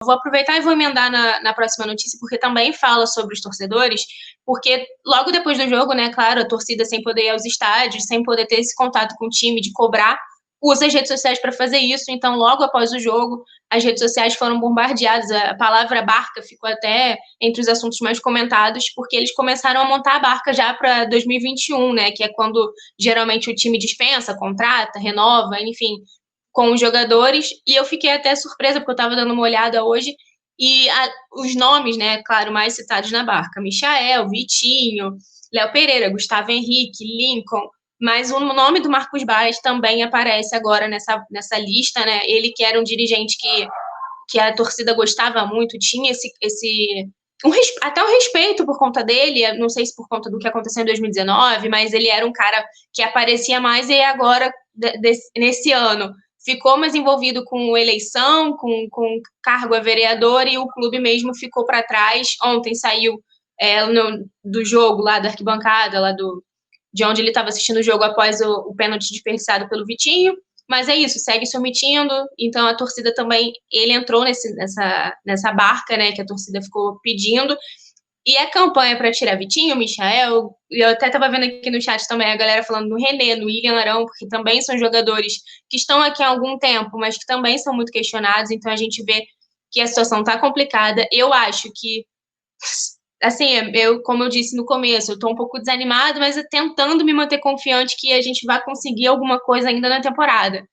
vou aproveitar e vou emendar na próxima notícia, porque também fala sobre os torcedores, porque logo depois do jogo, né, claro, a torcida sem poder ir aos estádios, sem poder ter esse contato com o time, de cobrar, usa as redes sociais para fazer isso. Então, logo após o jogo, as redes sociais foram bombardeadas, a palavra barca ficou até entre os assuntos mais comentados, porque eles começaram a montar a barca já para 2021, né, que é quando geralmente o time dispensa, contrata, renova, enfim, com os jogadores, e eu fiquei até surpresa, porque eu estava dando uma olhada hoje, e os nomes, né, claro, mais citados na barca, Michael, Vitinho, Léo Pereira, Gustavo Henrique, Lincoln, mas o nome do Marcos Braz também aparece agora nessa lista, né, ele que era um dirigente que a torcida gostava muito, tinha até um respeito por conta dele, não sei se por conta do que aconteceu em 2019, mas ele era um cara que aparecia mais, e agora, nesse ano, ficou mais envolvido com eleição, com cargo a vereador, e o clube mesmo ficou para trás. Ontem saiu do jogo lá da arquibancada, de onde ele estava assistindo o jogo após o pênalti desperdiçado pelo Vitinho. Mas é isso, segue se omitindo. Então a torcida também, ele entrou nessa barca, né, que a torcida ficou pedindo. E a campanha para tirar Vitinho, Michael, e eu até estava vendo aqui no chat também a galera falando no René, no William Arão, porque também são jogadores que estão aqui há algum tempo, mas que também são muito questionados. Então a gente vê que a situação está complicada. Eu acho que, assim, como eu disse no começo, eu estou um pouco desanimada, mas tentando me manter confiante que a gente vai conseguir alguma coisa ainda na temporada.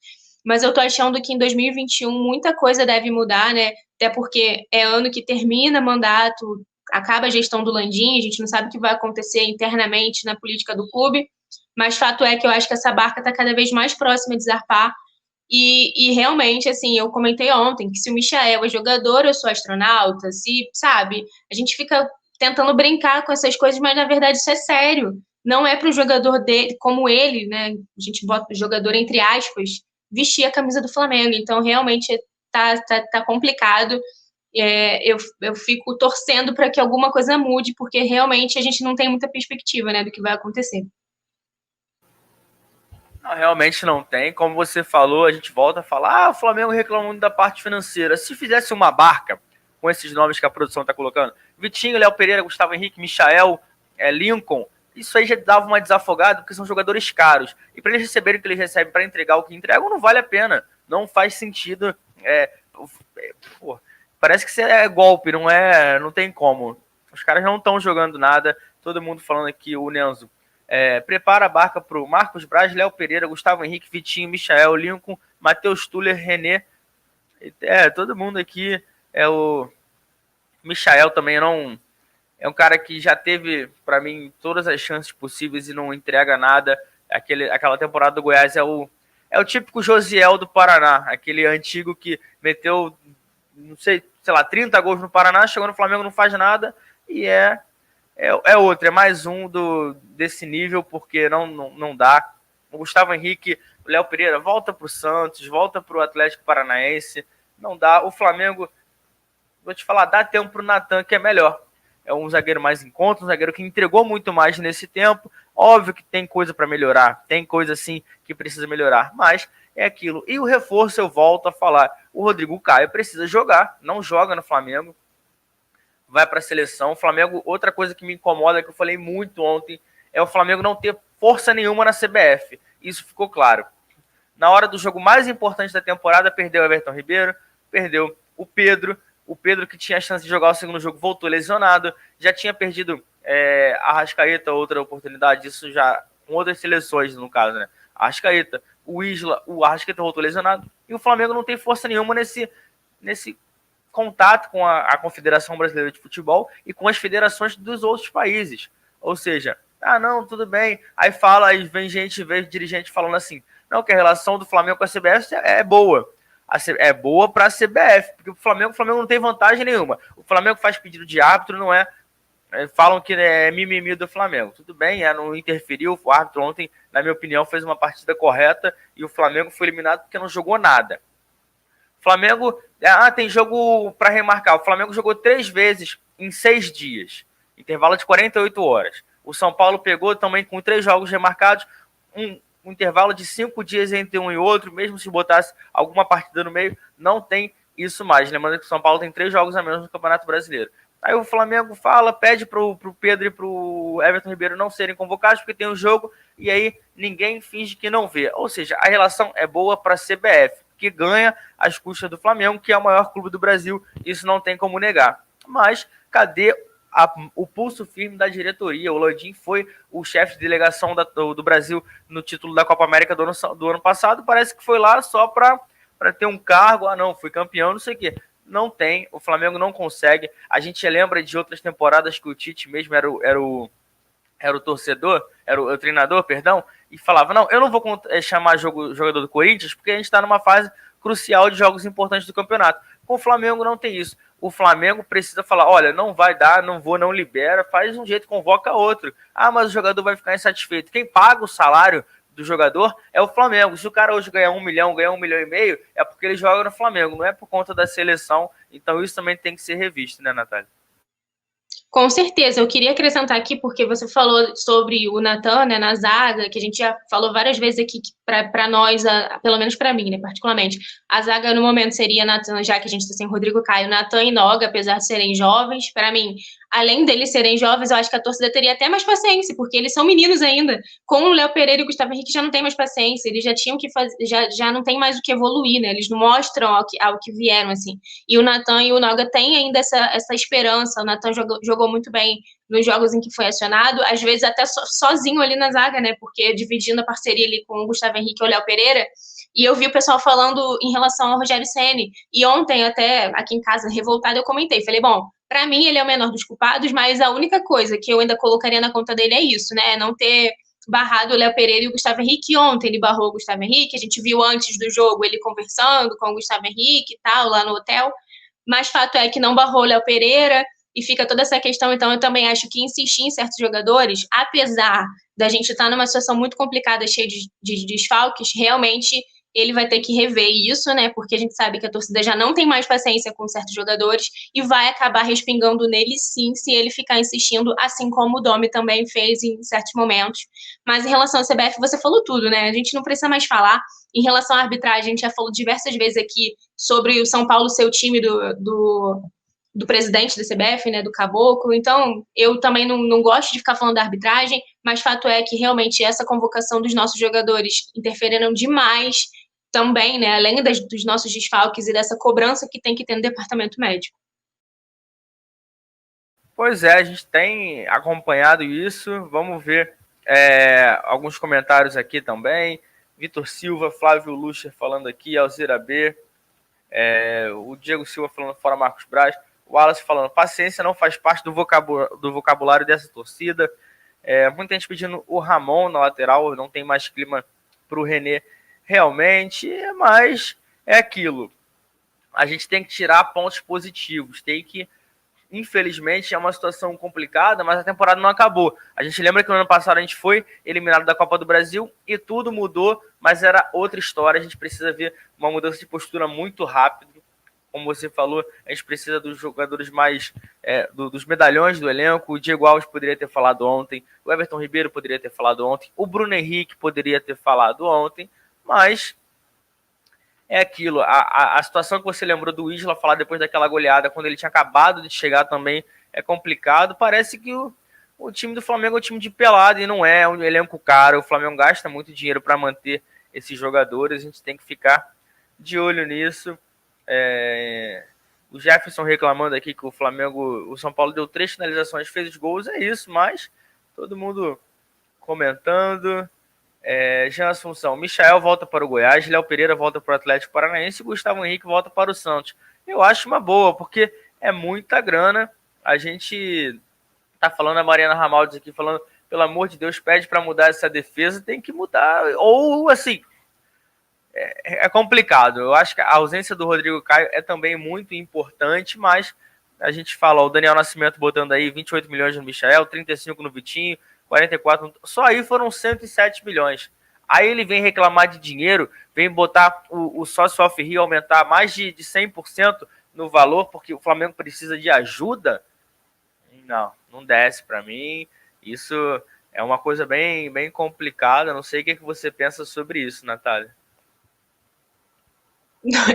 Mas eu tô achando que em 2021 muita coisa deve mudar, né? Até porque é ano que termina mandato, acaba a gestão do Landim, a gente não sabe o que vai acontecer internamente na política do clube, mas fato é que eu acho que essa barca está cada vez mais próxima de zarpar. E realmente, assim, eu comentei ontem que se o Michael é jogador, eu sou astronauta, se, sabe, a gente fica tentando brincar com essas coisas, mas na verdade isso é sério. Não é para o jogador dele, como ele, né? A gente bota o jogador entre aspas, vestir a camisa do Flamengo. Então, realmente tá complicado. Eu fico torcendo para que alguma coisa mude, porque realmente a gente não tem muita perspectiva, né, do que vai acontecer. Não, realmente não tem. Como você falou, a gente volta a falar, o Flamengo reclamando da parte financeira. Se fizesse uma barca com esses nomes que a produção está colocando, Vitinho, Léo Pereira, Gustavo Henrique, Michael, Lincoln, isso aí já dava uma desafogada, porque são jogadores caros. E para eles receberem o que eles recebem para entregar o que entregam, não vale a pena. Não faz sentido. Pô, parece que isso é golpe, não tem como. Os caras não estão jogando nada. Todo mundo falando aqui, o Nenzo. Prepara a barca para o Marcos Braz, Léo Pereira, Gustavo Henrique, Vitinho, Michael, Lincoln, Matheus Tuller, René. Todo mundo aqui. O Michael também não. É um cara que já teve, para mim, todas as chances possíveis e não entrega nada. Aquela temporada do Goiás é o típico Josiel do Paraná, aquele antigo que meteu, não sei lá, 30 gols no Paraná, chegou no Flamengo, não faz nada, e outro, é mais um desse nível, porque não dá. O Gustavo Henrique, o Léo Pereira, volta para o Santos, volta para o Atlético Paranaense, não dá. O Flamengo, vou te falar, dá tempo para o Natan, que é melhor. É um zagueiro mais em conta, um zagueiro que entregou muito mais nesse tempo. Óbvio que tem coisa para melhorar, tem coisa assim que precisa melhorar, mas é aquilo. E o reforço, eu volto a falar, o Rodrigo Caio precisa jogar, não joga no Flamengo, vai para a seleção. O Flamengo, outra coisa que me incomoda, que eu falei muito ontem, é o Flamengo não ter força nenhuma na CBF. Isso ficou claro. Na hora do jogo mais importante da temporada, perdeu o Everton Ribeiro, perdeu o Pedro que tinha a chance de jogar o segundo jogo voltou lesionado, já tinha perdido a Arrascaeta, outra oportunidade, isso já com outras seleções no caso, né? A Arrascaeta, o Isla, o Arrascaeta voltou lesionado, e o Flamengo não tem força nenhuma nesse contato com a Confederação Brasileira de Futebol e com as federações dos outros países. Ou seja, não, tudo bem. Aí vem dirigente falando assim, não, que a relação do Flamengo com a CBF é boa. É boa para a CBF, porque o Flamengo não tem vantagem nenhuma. O Flamengo faz pedido de árbitro, não é? Falam que é mimimi do Flamengo. Tudo bem, não interferiu. O árbitro ontem, na minha opinião, fez uma partida correta e o Flamengo foi eliminado porque não jogou nada. O Flamengo, tem jogo para remarcar. O Flamengo jogou 3 vezes em 6 dias, intervalo de 48 horas. O São Paulo pegou também com 3 jogos remarcados, um intervalo de 5 dias entre um e outro, mesmo se botasse alguma partida no meio, não tem isso mais. Lembrando que o São Paulo tem 3 jogos a menos no Campeonato Brasileiro. Aí o Flamengo pede pro Pedro e pro Everton Ribeiro não serem convocados, porque tem um jogo, e aí ninguém finge que não vê. Ou seja, a relação é boa para a CBF, que ganha às custas do Flamengo, que é o maior clube do Brasil, isso não tem como negar. Mas cadê o pulso firme da diretoria? O Landim foi o chefe de delegação do Brasil no título da Copa América do ano passado, parece que foi lá só para ter um cargo, não, fui campeão, não sei o quê. Não tem, o Flamengo não consegue. A gente lembra de outras temporadas que o Tite mesmo era o torcedor, era o treinador, perdão, e falava, não, eu não vou chamar jogador do Corinthians, porque a gente está numa fase crucial de jogos importantes do campeonato. Com o Flamengo não tem isso. O Flamengo precisa falar, olha, não vai dar, não libera, faz um jeito, convoca outro. Ah, mas o jogador vai ficar insatisfeito. Quem paga o salário do jogador é o Flamengo. Se o cara hoje ganhar 1 milhão, ganhar 1,5 milhão, é porque ele joga no Flamengo, não é por conta da seleção. Então isso também tem que ser revisto, né, Natália? Com certeza, eu queria acrescentar aqui, porque você falou sobre o Natan, né, na zaga, que a gente já falou várias vezes aqui, que para nós, pelo menos para mim, né, particularmente, a zaga no momento seria Natan, já que a gente está sem Rodrigo Caio, Natan e Noga, apesar de serem jovens. Para mim, além deles serem jovens, eu acho que a torcida teria até mais paciência, porque eles são meninos ainda. Com o Léo Pereira e o Gustavo Henrique já não tem mais paciência, eles já tinham que fazer, já não tem mais o que evoluir, né, eles não mostram ao que vieram, assim. E o Natan e o Noga têm ainda essa esperança. O Natan jogou muito bem nos jogos em que foi acionado, às vezes até sozinho ali na zaga, né? Porque dividindo a parceria ali com o Gustavo Henrique e o Léo Pereira. E eu vi o pessoal falando em relação ao Rogério Ceni. E ontem, até aqui em casa, revoltada, eu comentei. Falei, bom, para mim ele é o menor dos culpados, mas a única coisa que eu ainda colocaria na conta dele é isso, né? Não ter barrado o Léo Pereira e o Gustavo Henrique. Ontem ele barrou o Gustavo Henrique, a gente viu antes do jogo ele conversando com o Gustavo Henrique e tal, lá no hotel. Mas fato é que não barrou o Léo Pereira e fica toda essa questão. Então, eu também acho que insistir em certos jogadores, apesar da gente estar numa situação muito complicada, cheia de desfalques, realmente ele vai ter que rever isso, né? Porque a gente sabe que a torcida já não tem mais paciência com certos jogadores e vai acabar respingando nele, sim, se ele ficar insistindo, assim como o Domi também fez em certos momentos. Mas em relação ao CBF, você falou tudo, né? A gente não precisa mais falar. Em relação à arbitragem, a gente já falou diversas vezes aqui sobre o São Paulo ser o time do presidente da CBF, né, do Caboclo. Então, eu também não gosto de ficar falando da arbitragem, mas fato é que realmente essa convocação dos nossos jogadores interferiram demais também, né, além dos nossos desfalques e dessa cobrança que tem que ter no departamento médico. Pois é, a gente tem acompanhado isso. Vamos ver alguns comentários aqui também. Vitor Silva, Flávio Lucher falando aqui, Alzira B, o Diego Silva falando fora Marcos Braz, o Wallace falando, paciência não faz parte do vocabulário dessa torcida. Muita gente pedindo o Ramon na lateral, não tem mais clima para o René realmente, mas é aquilo. A gente tem que tirar pontos positivos, tem que, infelizmente, é uma situação complicada, mas a temporada não acabou. A gente lembra que no ano passado a gente foi eliminado da Copa do Brasil e tudo mudou, mas era outra história. A gente precisa ver uma mudança de postura muito rápido. Como você falou, a gente precisa dos jogadores mais, dos medalhões do elenco. O Diego Alves poderia ter falado ontem, o Everton Ribeiro poderia ter falado ontem, o Bruno Henrique poderia ter falado ontem, mas é aquilo. A situação que você lembrou do Isla falar depois daquela goleada, quando ele tinha acabado de chegar também, é complicado. Parece que o time do Flamengo é um time de pelada e não é um elenco caro. O Flamengo gasta muito dinheiro para manter esses jogadores, a gente tem que ficar de olho nisso. O Jefferson reclamando aqui que o São Paulo deu 3 finalizações, fez os gols, é isso, mas todo mundo comentando. Jean Assunção, Michael volta para o Goiás, Léo Pereira volta para o Atlético Paranaense e Gustavo Henrique volta para o Santos. Eu acho uma boa, porque é muita grana. A gente tá falando, a Mariana Ramaldes aqui falando, pelo amor de Deus, pede para mudar essa defesa, tem que mudar, ou assim, é complicado. Eu acho que a ausência do Rodrigo Caio é também muito importante, mas a gente fala, o Daniel Nascimento botando aí 28 milhões no Michael, 35 no Vitinho, 44, só aí foram 107 milhões. Aí ele vem reclamar de dinheiro, vem botar o sócio off-rio aumentar mais de 100% no valor, porque o Flamengo precisa de ajuda. Não desce para mim. Isso é uma coisa bem, bem complicada. Não sei o que você pensa sobre isso, Natália.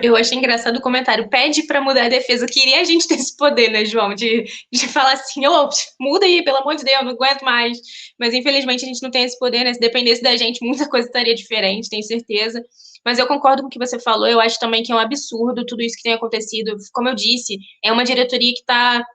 Eu achei engraçado o comentário. Pede para mudar a defesa. Eu queria a gente ter esse poder, né, João? De falar assim, ô, muda aí, pelo amor de Deus, não aguento mais. Mas infelizmente a gente não tem esse poder, né? Se dependesse da gente, muita coisa estaria diferente, tenho certeza. Mas eu concordo com o que você falou. Eu acho também que é um absurdo tudo isso que tem acontecido. Como eu disse, é uma diretoria que está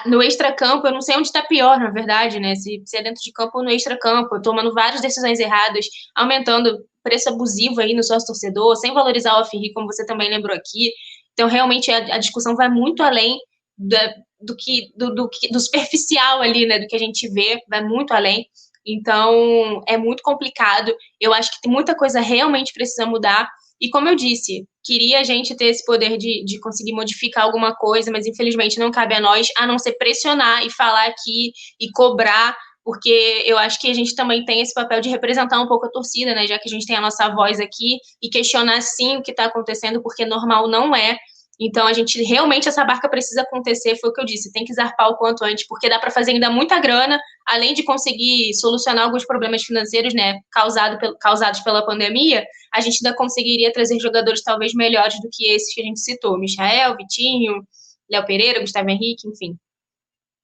no extracampo, eu não sei onde está pior, na verdade, né? Se é dentro de campo ou no extracampo, tomando várias decisões erradas, aumentando preço abusivo aí no sócio torcedor, sem valorizar o off-ri, como você também lembrou aqui. Então, realmente, a discussão vai muito além do superficial ali, né? Do que a gente vê, vai muito além. Então, é muito complicado. Eu acho que tem muita coisa realmente precisa mudar. E como eu disse, queria a gente ter esse poder de conseguir modificar alguma coisa, mas infelizmente não cabe a nós, a não ser pressionar e falar aqui e cobrar, porque eu acho que a gente também tem esse papel de representar um pouco a torcida, né? Já que a gente tem a nossa voz aqui e questionar sim o que está acontecendo, porque normal não é. Então, a gente realmente, essa barca precisa acontecer, foi o que eu disse, tem que zarpar o quanto antes, porque dá para fazer ainda muita grana, além de conseguir solucionar alguns problemas financeiros, né, causados pela pandemia, a gente ainda conseguiria trazer jogadores talvez melhores do que esses que a gente citou, Michael, Vitinho, Léo Pereira, Gustavo Henrique, enfim.